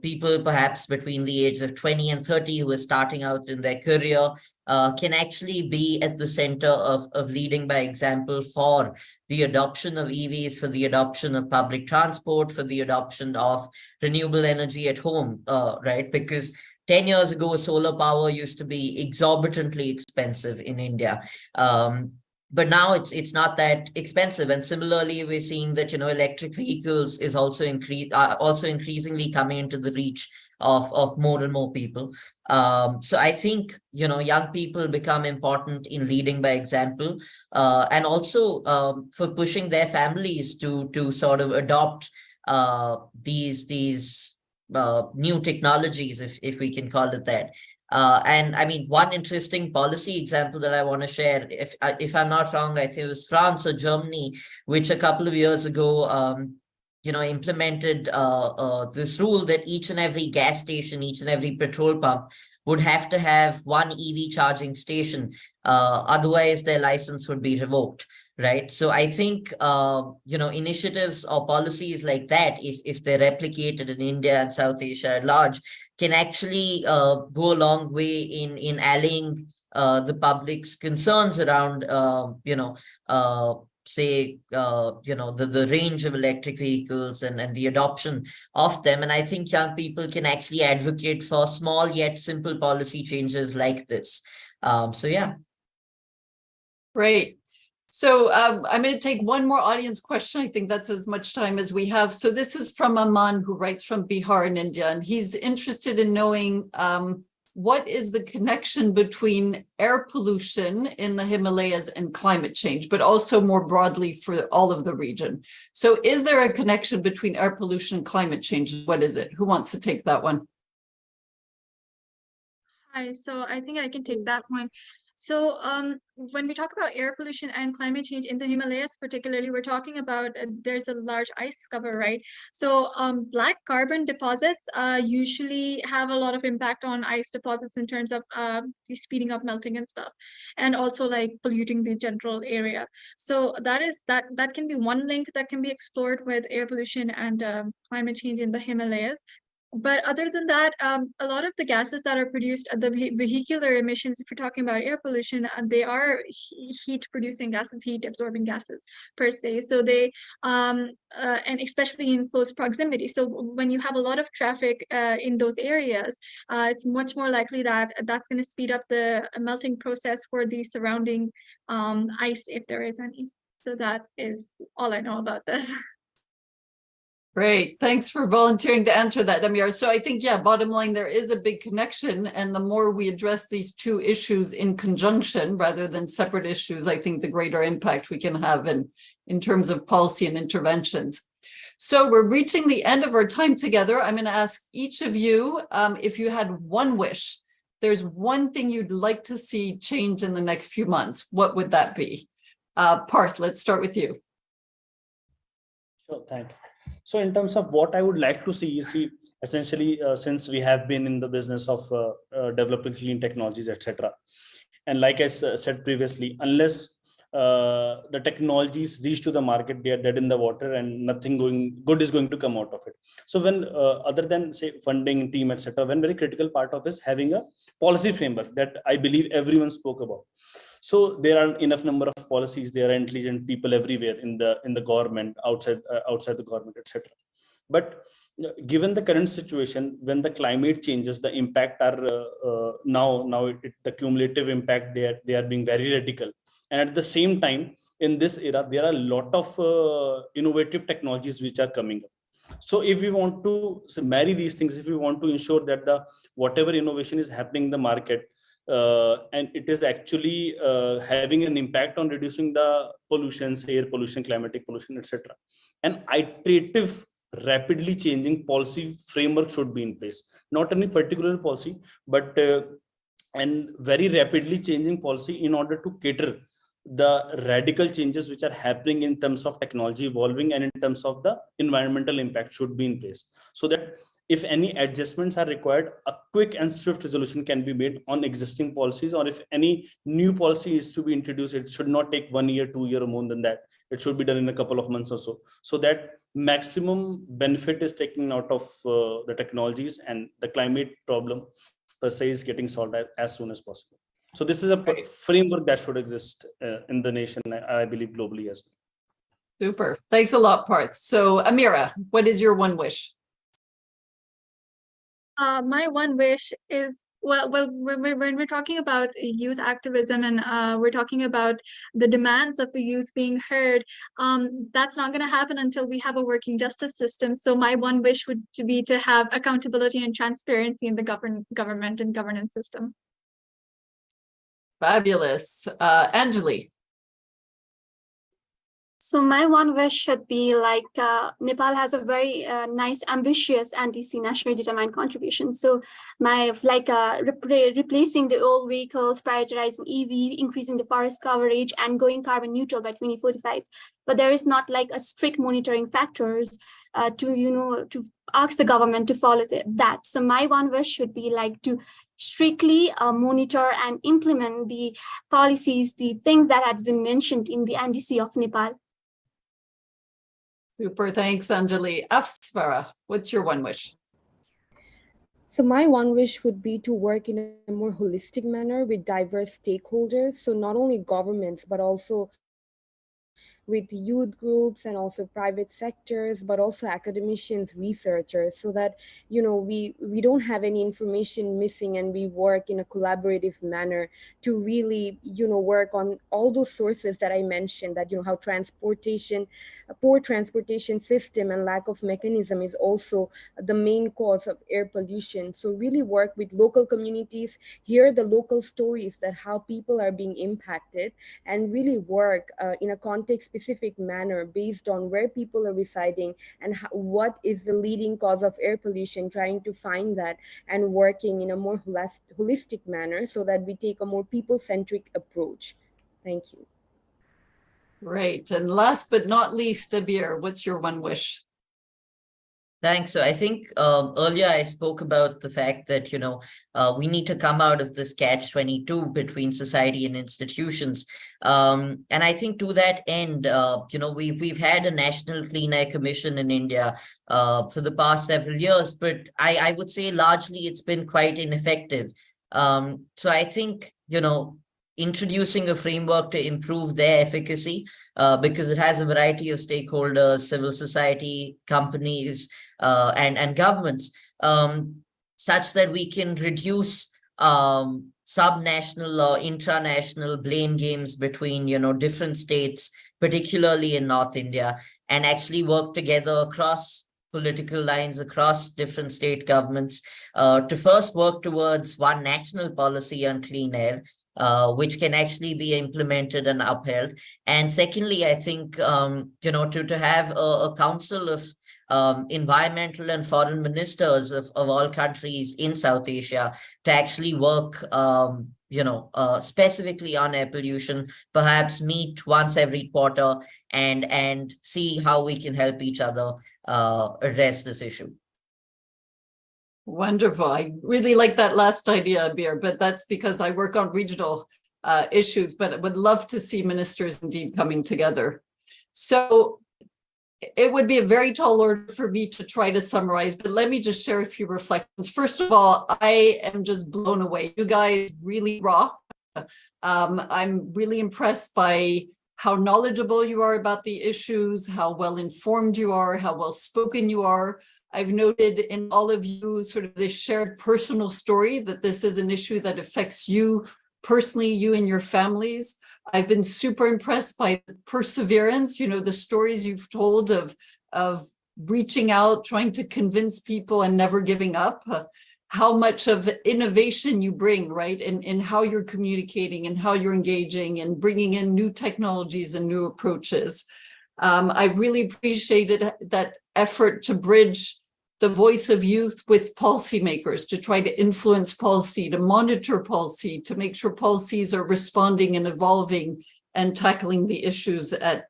people perhaps between the age of 20 and 30 who are starting out in their career, can actually be at the center of leading by example for the adoption of EVs, for the adoption of public transport, for the adoption of renewable energy at home, right? Because 10 years ago, solar power used to be exorbitantly expensive in India. But now it's not that expensive. And similarly, we're seeing that, electric vehicles is also increasingly coming into the reach of more and more people. So I think, young people become important in leading by example, and also for pushing their families to sort of adopt these new technologies, if we can call it that. And I mean, one interesting policy example that I want to share, if I'm not wrong, I think it was France or Germany, which a couple of years ago, implemented this rule that each and every gas station, each and every petrol pump would have to have one EV charging station. Otherwise, their license would be revoked, right? So I think, initiatives or policies like that, if they're replicated in India and South Asia at large, can actually go a long way in allaying the public's concerns around, the range of electric vehicles and the adoption of them. And I think young people can actually advocate for small yet simple policy changes like this. So yeah. Great. So I'm going to take one more audience question. I think that's as much time as we have. So this is from Aman, who writes from Bihar in India, and he's interested in knowing what is the connection between air pollution in the Himalayas and climate change, but also more broadly for all of the region. So is there a connection between air pollution and climate change? What is it? Who wants to take that one? Hi, so I think I can take that one. So when we talk about air pollution and climate change in the Himalayas, particularly, we're talking about there's a large ice cover, right? So black carbon deposits usually have a lot of impact on ice deposits in terms of speeding up melting and stuff, and also like polluting the general area. So that can be one link that can be explored with air pollution and climate change in the Himalayas. But other than that, a lot of the gases that are produced, the vehicular emissions, if you're talking about air pollution, they are heat-producing gases, heat-absorbing gases per se. So they, and especially in close proximity. So when you have a lot of traffic in those areas, it's much more likely that that's going to speed up the melting process for the surrounding ice, if there is any. So that is all I know about this. Great. Thanks for volunteering to answer that, Amir. So I think, yeah, bottom line, there is a big connection. And the more we address these two issues in conjunction rather than separate issues, I think the greater impact we can have in terms of policy and interventions. So we're reaching the end of our time together. I'm going to ask each of you, if you had one wish, there's one thing you'd like to see change in the next few months, what would that be? Parth, let's start with you. Sure, thank you. So in terms of what I would like to see, essentially, since we have been in the business of developing clean technologies, etc. And like I said previously, unless the technologies reach to the market, they are dead in the water and nothing good is going to come out of it. So when, other than say funding, team, etc., one very critical part of is having a policy framework that I believe everyone spoke about. So there are enough number of policies. There are intelligent people everywhere in the government, outside the government, etc. But given the current situation, when the climate changes, the impact are the cumulative impact, they are being very radical. And at the same time, in this era, there are a lot of innovative technologies which are coming up. So if we want to marry these things, if we want to ensure that the whatever innovation is happening in the market, and it is actually having an impact on reducing the pollutions, air pollution, climatic pollution, etc. An iterative, rapidly changing policy framework should be in place. Not any particular policy, but and very rapidly changing policy in order to cater the radical changes which are happening in terms of technology evolving and in terms of the environmental impact should be in place, so that if any adjustments are required, a quick and swift resolution can be made on existing policies, or if any new policy is to be introduced, it should not take 1 year, 2 years, or more than that. It should be done in a couple of months or so, so that maximum benefit is taken out of the technologies, and the climate problem per se is getting solved as soon as possible. So this is a framework that should exist in the nation, I believe, globally as well. Super. Thanks a lot, Parth. So Amira, what is your one wish? My one wish is, well, when we're talking about youth activism and we're talking about the demands of the youth being heard, that's not going to happen until we have a working justice system. So my one wish would be to have accountability and transparency in the government and governance system. Fabulous. Anjali. So my one wish should be like Nepal has a very nice, ambitious NDC, nationally determined contribution. So my replacing the old vehicles, prioritizing EV, increasing the forest coverage, and going carbon neutral by 2045. But there is not like a strict monitoring factors to ask the government to follow that. So my one wish should be like to strictly monitor and implement the policies, the things that has been mentioned in the NDC of Nepal. Super. Thanks, Anjali. Afsfara, what's your one wish? So my one wish would be to work in a more holistic manner with diverse stakeholders. So not only governments, but also with youth groups and also private sectors, but also academicians, researchers, so that we don't have any information missing, and we work in a collaborative manner to really work on all those sources that I mentioned, that how poor transportation system and lack of mechanism is also the main cause of air pollution. So really work with local communities, hear the local stories, that how people are being impacted, and really work in a context-specific manner based on where people are residing and what is the leading cause of air pollution, trying to find that and working in a more holistic manner so that we take a more people-centric approach. Thank you. Right. And last but not least, Abir, what's your one wish? Thanks. So I think earlier I spoke about the fact that, we need to come out of this catch-22 between society and institutions. And I think to that end, we've had a National Clean Air Commission in India for the past several years, but I would say largely it's been quite ineffective. So I think, introducing a framework to improve their efficacy, because it has a variety of stakeholders, civil society, companies, and governments, such that we can reduce subnational or intranational blame games between different states, particularly in North India, and actually work together across political lines, across different state governments, to first work towards one national policy on clean air, which can actually be implemented and upheld. And secondly, I think to have a council of environmental and foreign ministers of all countries in South Asia to actually work specifically on air pollution, perhaps meet once every quarter and see how we can help each other address this issue. Wonderful. I really like that last idea, Abir, but that's because I work on regional issues, but I would love to see ministers indeed coming together. So it would be a very tall order for me to try to summarize, but let me just share a few reflections. First of all, I am just blown away. You guys really rock. I'm really impressed by how knowledgeable you are about the issues, how well informed you are, how well spoken you are. I've noted in all of you sort of this shared personal story that this is an issue that affects you personally, you and your families. I've been super impressed by the perseverance, the stories you've told of reaching out, trying to convince people and never giving up, how much of innovation you bring, right? In how you're communicating and how you're engaging and bringing in new technologies and new approaches. I've really appreciated that effort to bridge the voice of youth with policymakers, to try to influence policy, to monitor policy, to make sure policies are responding and evolving and tackling the issues at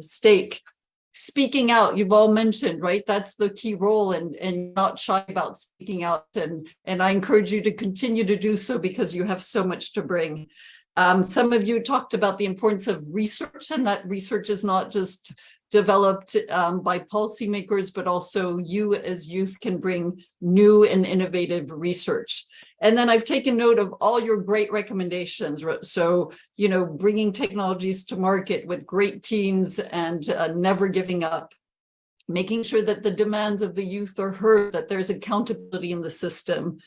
stake. speaking out, you've all mentioned, right? That's the key role, and not shy about speaking out. And I encourage you to continue to do so because you have so much to bring. Some of you talked about the importance of research, and that research is not just developed by policymakers, but also you as youth can bring new and innovative research. And then I've taken note of all your great recommendations. So, you know, bringing technologies to market with great teams and never giving up, making sure that the demands of the youth are heard, that there's accountability in the system,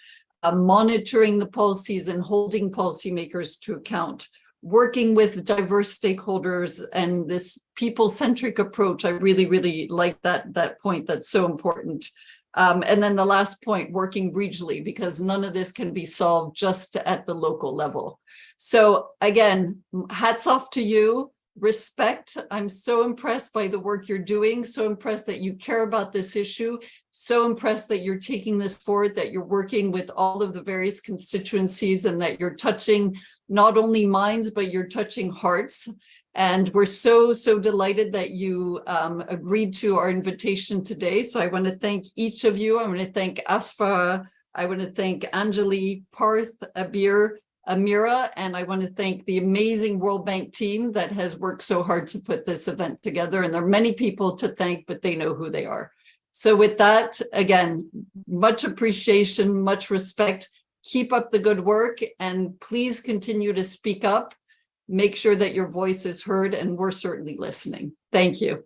monitoring the policies and holding policymakers to account, working with diverse stakeholders, and this people-centric approach. I really, really like that point. That's so important. And then the last point, working regionally, because none of this can be solved just at the local level. So again, hats off to you. Respect. I'm so impressed by the work you're doing, so impressed that you care about this issue, so impressed that you're taking this forward, that you're working with all of the various constituencies, and that you're touching not only minds, but you're touching hearts. And we're so delighted that you agreed to our invitation today. So I want to thank each of you. I want to thank Asfa. I want to thank Anjali, Parth, Abir, Amira, and I want to thank the amazing World Bank team that has worked so hard to put this event together. And there are many people to thank, but they know who they are. So with that, again, much appreciation, much respect. Keep up the good work, and please continue to speak up. Make sure that your voice is heard, and we're certainly listening. Thank you.